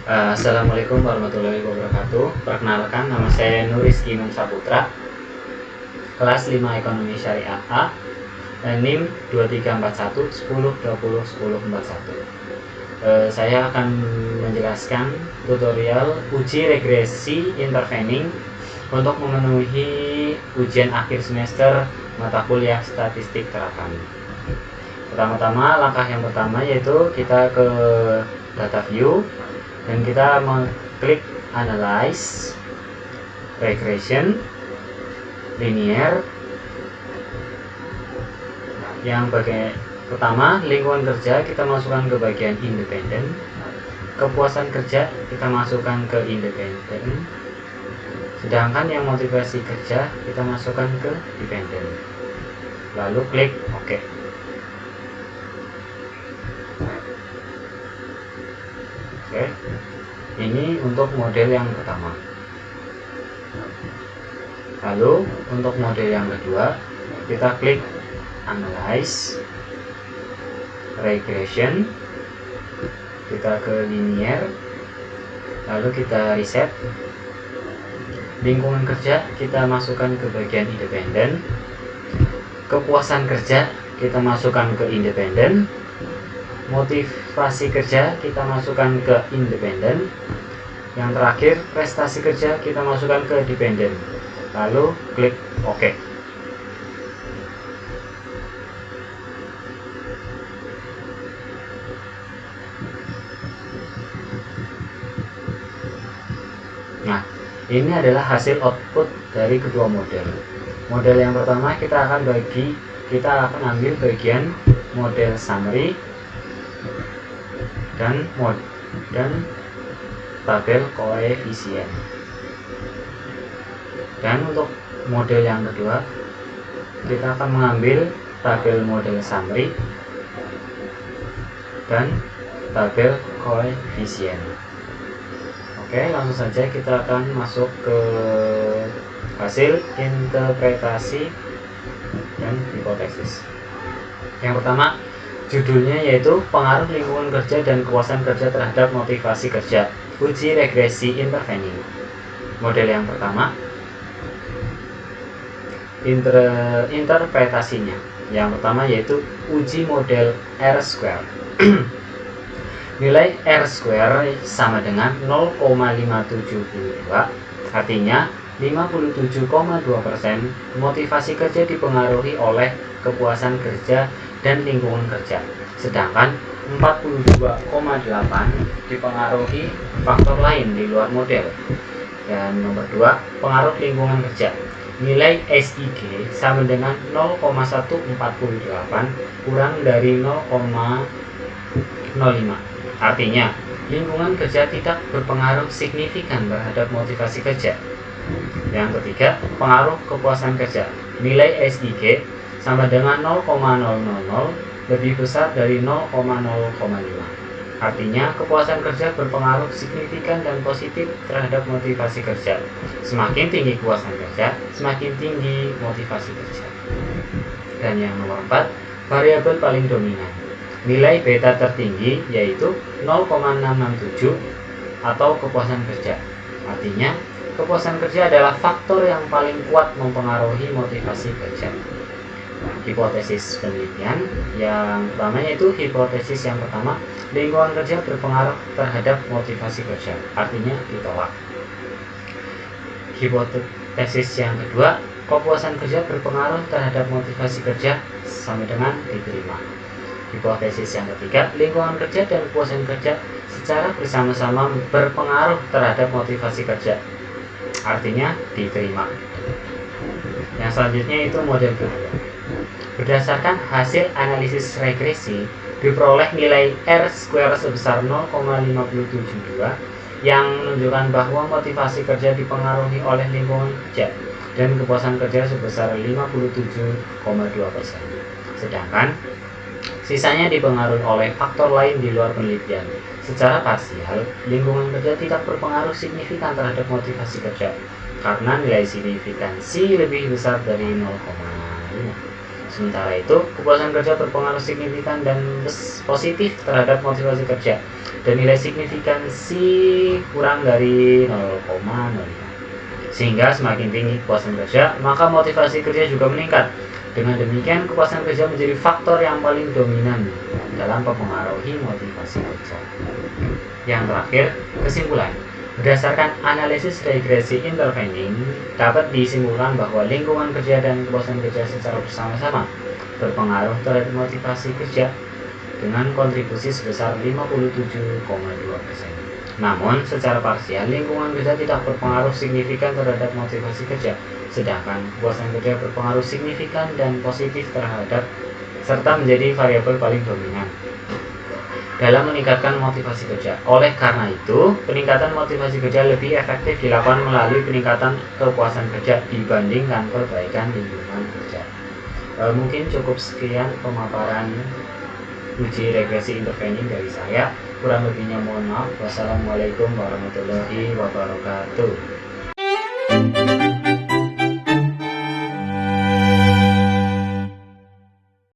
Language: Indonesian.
Assalamualaikum warahmatullahi wabarakatuh. Perkenalkan, nama saya Nurizky Imam Saputra, kelas 5 Ekonomi Syariah A, NIM 2341 10 20 10 41. Saya akan menjelaskan tutorial uji regresi intervening untuk memenuhi ujian akhir semester mata kuliah statistik terapan. Pertama-tama, langkah yang pertama yaitu kita ke data view dan kita mengklik analyze, regression, linear. Yang bagian pertama, lingkungan kerja kita masukkan ke bagian independen, kepuasan kerja kita masukkan ke independen, sedangkan yang motivasi kerja kita masukkan ke dependen. Lalu klik OK. Oke, ini untuk model yang pertama. Lalu untuk model yang kedua, kita klik analyze, regression, kita ke linear, lalu kita reset. Lingkungan kerja kita masukkan ke bagian independen, kepuasan kerja kita masukkan ke independen, motivasi kerja kita masukkan ke independen, yang terakhir prestasi kerja kita masukkan ke dependen. Lalu klik OK. Nah, ini adalah hasil output dari kedua model. Model yang pertama kita akan ambil bagian model summary dan tabel koefisien. Dan untuk model yang kedua, kita akan mengambil tabel model summary dan tabel koefisien. Oke, langsung saja kita akan masuk ke hasil interpretasi dan hipotesis. Yang pertama, judulnya yaitu pengaruh lingkungan kerja dan kepuasan kerja terhadap motivasi kerja, uji regresi intervening. Model yang pertama, interpretasinya. Yang pertama yaitu uji model R-square. Nilai R-square sama dengan 0,572, artinya 57,2% motivasi kerja dipengaruhi oleh kepuasan kerja dan lingkungan kerja, sedangkan 42,8 dipengaruhi faktor lain di luar model. Dan nomor 2, pengaruh lingkungan kerja. Nilai SIG sama dengan 0,148 kurang dari 0,05, artinya lingkungan kerja tidak berpengaruh signifikan terhadap motivasi kerja. Yang ketiga, pengaruh kepuasan kerja. Nilai SIG sama dengan 0,000 lebih besar dari 0,05, artinya kepuasan kerja berpengaruh signifikan dan positif terhadap motivasi kerja. Semakin tinggi kepuasan kerja, semakin tinggi motivasi kerja. Dan yang nomor 4, variabel paling dominan. Nilai beta tertinggi yaitu 0,667 atau kepuasan kerja, artinya kepuasan kerja adalah faktor yang paling kuat mempengaruhi motivasi kerja. Hipotesis penelitian yang pertama yaitu hipotesis yang pertama, lingkungan kerja berpengaruh terhadap motivasi kerja, artinya ditolak. Hipotesis yang kedua, kepuasan kerja berpengaruh terhadap motivasi kerja, sama dengan diterima. Hipotesis yang ketiga, lingkungan kerja dan kepuasan kerja secara bersama-sama berpengaruh terhadap motivasi kerja, artinya diterima. Yang selanjutnya itu model kedua. Berdasarkan hasil analisis regresi, diperoleh nilai R-square sebesar 0,572 yang menunjukkan bahwa motivasi kerja dipengaruhi oleh lingkungan kerja dan kepuasan kerja sebesar 57,2%. Sedangkan sisanya dipengaruhi oleh faktor lain di luar penelitian. Secara parsial, lingkungan kerja tidak berpengaruh signifikan terhadap motivasi kerja karena nilai signifikansi lebih besar dari 0,5. Sementara itu, kepuasan kerja berpengaruh signifikan dan positif terhadap motivasi kerja, dan nilai signifikansi kurang dari 0,05. Sehingga semakin tinggi kepuasan kerja, maka motivasi kerja juga meningkat. Dengan demikian, kepuasan kerja menjadi faktor yang paling dominan dalam mempengaruhi motivasi kerja. Yang terakhir, kesimpulan. Berdasarkan analisis regresi intervening, dapat disimpulkan bahwa lingkungan kerja dan kepuasan kerja secara bersama-sama berpengaruh terhadap motivasi kerja dengan kontribusi sebesar 57,2%. Namun, secara parsial, lingkungan kerja tidak berpengaruh signifikan terhadap motivasi kerja, sedangkan kepuasan kerja berpengaruh signifikan dan positif terhadap serta menjadi variabel paling dominan dalam meningkatkan motivasi kerja. Oleh karena itu, peningkatan motivasi kerja lebih efektif dilakukan melalui peningkatan kepuasan kerja dibandingkan perbaikan lingkungan kerja. Mungkin cukup sekian pemaparan uji regresi intervening dari saya. Kurang lebihnya mohon maaf. Wassalamualaikum warahmatullahi wabarakatuh.